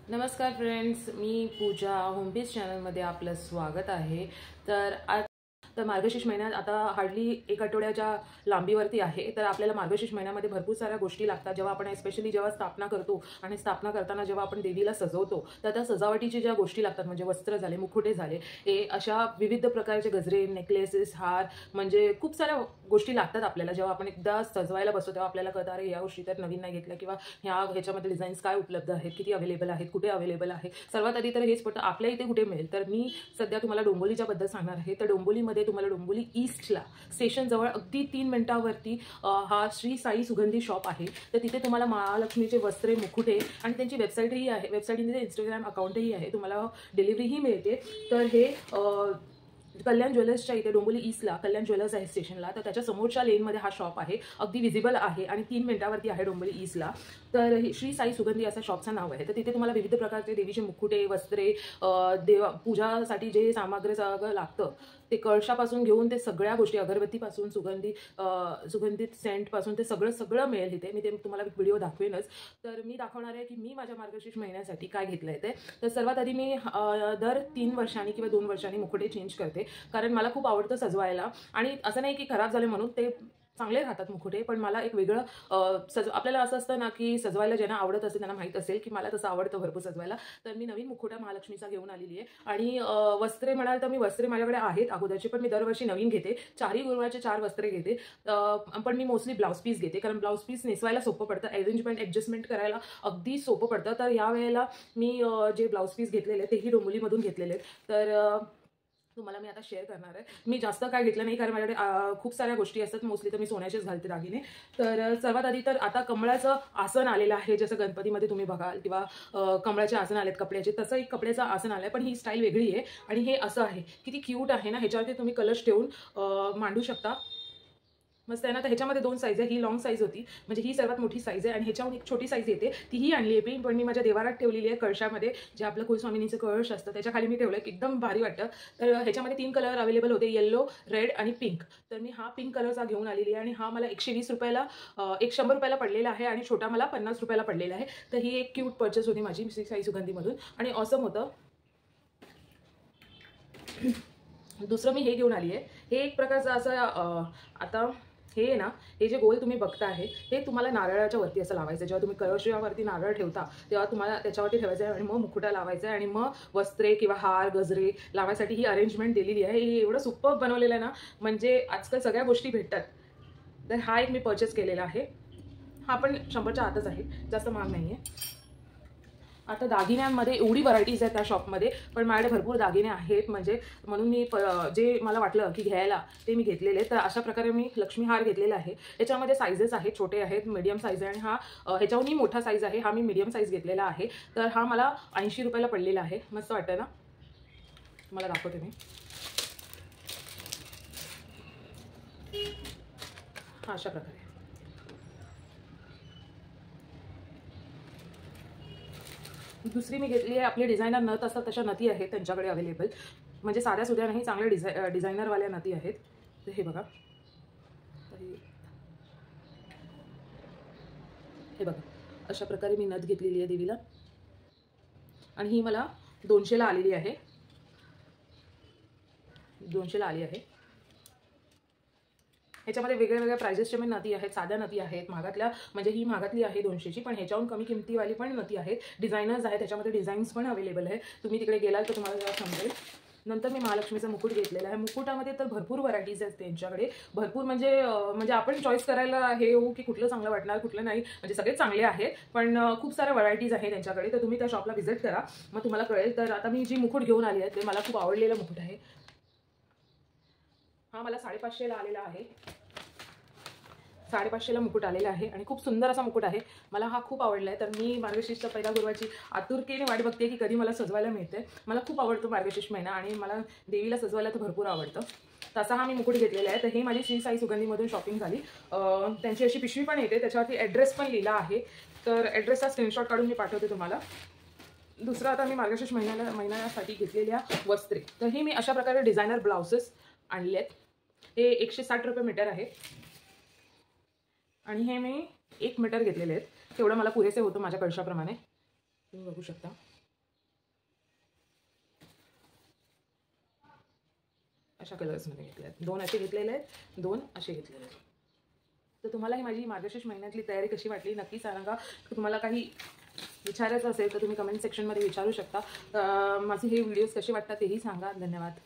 नमस्कार फ्रेंड्स, मी पूजा होमपेज चॅनलमध्ये आपलं स्वागत आहे। तर मार्गशीर्ष महिन्यात आता हार्डली एक आठवड्याच्या लांबीवरती आहे। तर आपल्याला मार्गशीर्ष महिन्यामध्ये भरपूर साऱ्या गोष्टी लागतात। जेव्हा आपण स्पेशली जेव्हा स्थापना करतो आणि स्थापना करताना जेव्हा आपण देवीला सजवतो तर त्या सजावटीची ज्या गोष्टी लागतात म्हणजे वस्त्र झाले, मुकुटे झाले, हे अशा विविध प्रकारचे गजरे, नेकलेसेस, हार म्हणजे खूप साऱ्या गोष्टी लागतात आपल्याला। जेव्हा आपण एकदा सजवायला बसतो तेव्हा आपल्याला कळतं अरे या गोष्टी तर नवीन नाही घेतल्या किंवा ह्याच्यामध्ये डिझाईन्स काय उपलब्ध आहेत, किती अवेलेबल आहेत, कुठे अवेलेबल आहे। सर्वात आधी तर हेच पडतं आपल्या इथे कुठे मिळेल। तर मी सध्या तुम्हाला डोंबिवलीच्या बद्दल सांगणार आहे। तर डोंबिवलीमध्ये तुम्हाला डोंबिवली ईस्टला स्टेशन जवळ अगदी 3 मिनिटांवरती हा श्री साई सुगंधी शॉप आहे। तर तिथे तुम्हाला महालक्ष्मीचे वस्त्रे, मुकुटे आणि त्यांची वेबसाईटही आहे। वेबसाईटमध्ये इंस्टाग्राम अकाउंटही आहे, तुम्हाला डिलिव्हरीही मिळते। तर हे कल्याण ज्वेलर्सच्या इथे डोंबिवली ईस्टला कल्याण ज्वेलर्स आहे स्टेशनला। तर त्याच्या समोरच्या लेनमध्ये हा शॉप आहे, अगदी विजिबल आहे आणि 3 मिनिटांवरती आहे डोंबिवली ईस्टला। तर श्री साई सुगंधी असं शॉपचं नाव आहे। तर तिथे तुम्हाला विविध प्रकारचे देवीचे मुकुटे, वस्त्रे, पूजासाठी जे सामग्री सगळं लागतं ते कळशापासून घेऊन ते सगळ्या गोष्टी, अगरबत्तीपासून सुगंधित सेंटपासून ते सगळं मिळेल इथे। मी ते तुम्हाला व्हिडिओ दाखवेनच। तर मी दाखवणार आहे की मी माझ्या मार्गशीर्ष महिन्यासाठी काय घेतलंय ते। तर सर्वात आधी मी दर 3 वर्षांनी किंवा 2 वर्षांनी मुकुटे चेंज करते, कारण मला खूप आवडतं सजवायला। आणि असं नाही की खराब झाले म्हणून ते चांगले राहतात मुकुटे, पण मला एक वेगळं आपल्याला असं असतं ना की सजवायला ज्यांना आवडत असेल त्यांना माहीत असेल की मला तसं आवडतं भरपूर सजवायला। तर मी नवीन मुकुटा महालक्ष्मीचा घेऊन आलेली आहे। आणि वस्त्रे म्हणाल तर मी वस्त्रे माझ्याकडे आहेत अगोदरचे, पण मी दरवर्षी नवीन घेते। 4ही गुरुवारचे 4 वस्त्रे घेते। पण मी मोस्टली ब्लाउज पीस घेते, कारण ब्लाउज पीस नेसवायला सोपं पडतं, अरेंजमेंट ॲडजस्टमेंट करायला अगदी सोपं पडतं। तर या वेळेला मी जे ब्लाउज पीस घेतलेले तेही डोंबिवलीमधून घेतलेले आहेत। तर तुम्हाला मी आता शेअर करणार आहे। मी जास्त काय घेतलं नाही, कारण माझ्याकडे खूप साऱ्या गोष्टी असतात। मोस्टली तर मी सोन्याचेच घालते दागिने। तर सर्वात आधी तर आता कमळाचं आसन आलेलं आहे, जसं गणपतीमध्ये तुम्ही बघाल किंवा कमळाचे आसन आलेत कपड्याचे, तसं एक कपड्याचं आसन आलं आहे, पण ही स्टाईल वेगळी आहे। आणि हे असं आहे, किती क्यूट आहे ना। ह्याच्यावरती तुम्ही कलश ठेवून मांडू शकता, मस्त आहे ना। तर ह्याच्यामध्ये 2 साईज आहे, ही लॉंग साईज होती म्हणजे ही सर्वात मोठी साईज आहे, आणि ह्याच्याहून एक छोटी साईज येते, तीही आणली आहे पण मी माझ्या देवारात ठेवलेली आहे कळशामध्ये। जे आपलं कुलस्वामिनीचं कळश असतं त्याच्या खाली मी ठेवलं आहे, एकदम भारी वाटतं। तर ह्याच्यामध्ये 3 कलर अवेलेबल होते, येलो, रेड आणि पिंक। तर मी हा पिंक कलरचा घेऊन आलेली आहे आणि हा मला 120 रुपयाला 100 रुपयाला पडलेला आहे आणि छोटा मला 50 रुपयाला पडलेला आहे। तर ही एक क्यूट पर्चेस होती माझी श्री साई सुगंधीमधून आणि ऑसम होतं। दुसरं मी हे घेऊन आली आहे, हे एक प्रकारचं असं आता हे ना, हे जे गोल तुम्ही बघता आहे हे तुम्हाला नारळाच्या वरती असं लावायचं। जेव्हा तुम्ही कळशावरती नारळ ठेवता तेव्हा तुम्हाला त्याच्यावरती ठेवायचं आहे आणि मग मुकुटा लावायचा आहे आणि मग वस्त्रे किंवा हार, गजरे लावायसाठी ही अरेंजमेंट दिलेली आहे। हे एवढं सुपर बनवलेलं आहे ना, म्हणजे आजकाल सगळ्या गोष्टी भेटतात। तर हा एक मी परचेस केलेला आहे, हा पण 100च्या आतच आहे, जास्त महाग नाही आहे। आता दागिन्यांमध्ये एवढी व्हरायटीज आहेत त्या शॉपमध्ये, पण माझ्याकडे भरपूर दागिने आहेत म्हणून मी जे मला वाटलं की घ्यायला ते मी घेतलेले। तर अशा प्रकारे मी लक्ष्मी हार घेतलेला आहे। याच्यामध्ये साईजेस आहेत, छोटे आहेत, मीडियम साईज आहे आणि हा ह्याच्याहूनही मोठा साईज आहे। हा मी मीडियम साईज घेतलेला आहे। तर हा मला 80 रुपयाला पडलेला आहे। मस्त वाटतं ना, तुम्हाला दाखवते मी। हा अशा प्रकारे दुसरी मी घेतली आहे, आपले डिझायनर नथ असतात तशा नथी आहेत त्यांच्याकडे अवेलेबल, म्हणजे साध्या सुध्या नाही, चांगल्या डिझायनरवाल्या नथी आहेत। तर हे बघा, हे बघा अशा प्रकारे मी नथ घेतलेली आहे देवीला आणि ही मला 200ला आलेली आहे, 200ला आली आहे। ह्याच्यामध्ये वेगवेगळ्या प्राइजेसच्या मी नथी आहेत, साध्या नथी आहेत, महागातल्या म्हणजे ही महागातली आहे 200ची, पण ह्याच्याहून कमी किमतीवाली पण नथी आहेत, डिझायनर्स आहेत, त्याच्यामध्ये डिझाईन्स पण अवेलेबल आहे। तुम्ही तिकडे गेलाल तर तुम्हाला जरा समजेल। नंतर मी महालक्ष्मीचा मुकुट घेतलेला आहे। मुकुटामध्ये तर भरपूर व्हरायटीज आहेत त्यांच्याकडे, भरपूर म्हणजे आपण चॉईस करायला हे हो की कुठलं चांगलं वाटणार कुठलं नाही, म्हणजे सगळे चांगले आहेत, पण खूप साऱ्या व्हरायटीज आहेत त्यांच्याकडे। तर तुम्ही त्या शॉपला व्हिजिट करा, मग तुम्हाला कळेल। तर आता मी जी मुकुट घेऊन आली आहे ते मला खूप आवडलेलं मुकुट आहे। हा मला 550ला आलेला आहे, 550ला मुकुट आलेला आहे आणि खूप सुंदर असा मुकुट आहे, मला हा खूप आवडला आहे। तर मी मार्गशीर्षच्या पहिल्या गुरुवारची आतुरतेने वाट बघते की कधी मला सजवायला मिळते। मला खूप आवडतो मार्गशीर्ष महिना आणि मला देवीला सजवायला तर भरपूर आवडतं। तसा हा मी मुकुट घेतलेला आहे। तर ही माझी श्री साई सुगंधीमधून शॉपिंग झाली। त्यांची अशी पिशवी पण येते, त्याच्यावरती ॲड्रेस पण लिहिला आहे, तर ॲड्रेसचा स्क्रीनशॉट काढून मी पाठवते तुम्हाला। दुसरं आता मी मार्गशीर्ष महिन्यासाठी घेतलेल्या वस्त्रे, तर ही मी अशा प्रकारे डिझायनर ब्लाउजेस आणले आहेत। हे 160 रुपये मीटर आहे आणि हे मी 1 मीटर घेतलेले आहेत, तेवढं मला पुरेसे होतं माझ्या कळशाप्रमाणे, तुम्ही बघू शकता। अशा कलर्समध्ये घेतले आहेत. 2 असे घेतलेले आहेत, 2 असे घेतलेले आहेत. तर तुम्हाला ही माझी मार्गशीर्ष महिन्यातली तयारी कशी वाटली नक्की सांगा. तुम्हाला काही विचारायचं असेल तर तुम्ही कमेंट सेक्शनमध्ये विचारू शकता. माझे हे व्हिडिओज कसे वाटतात तेही सांगा. धन्यवाद.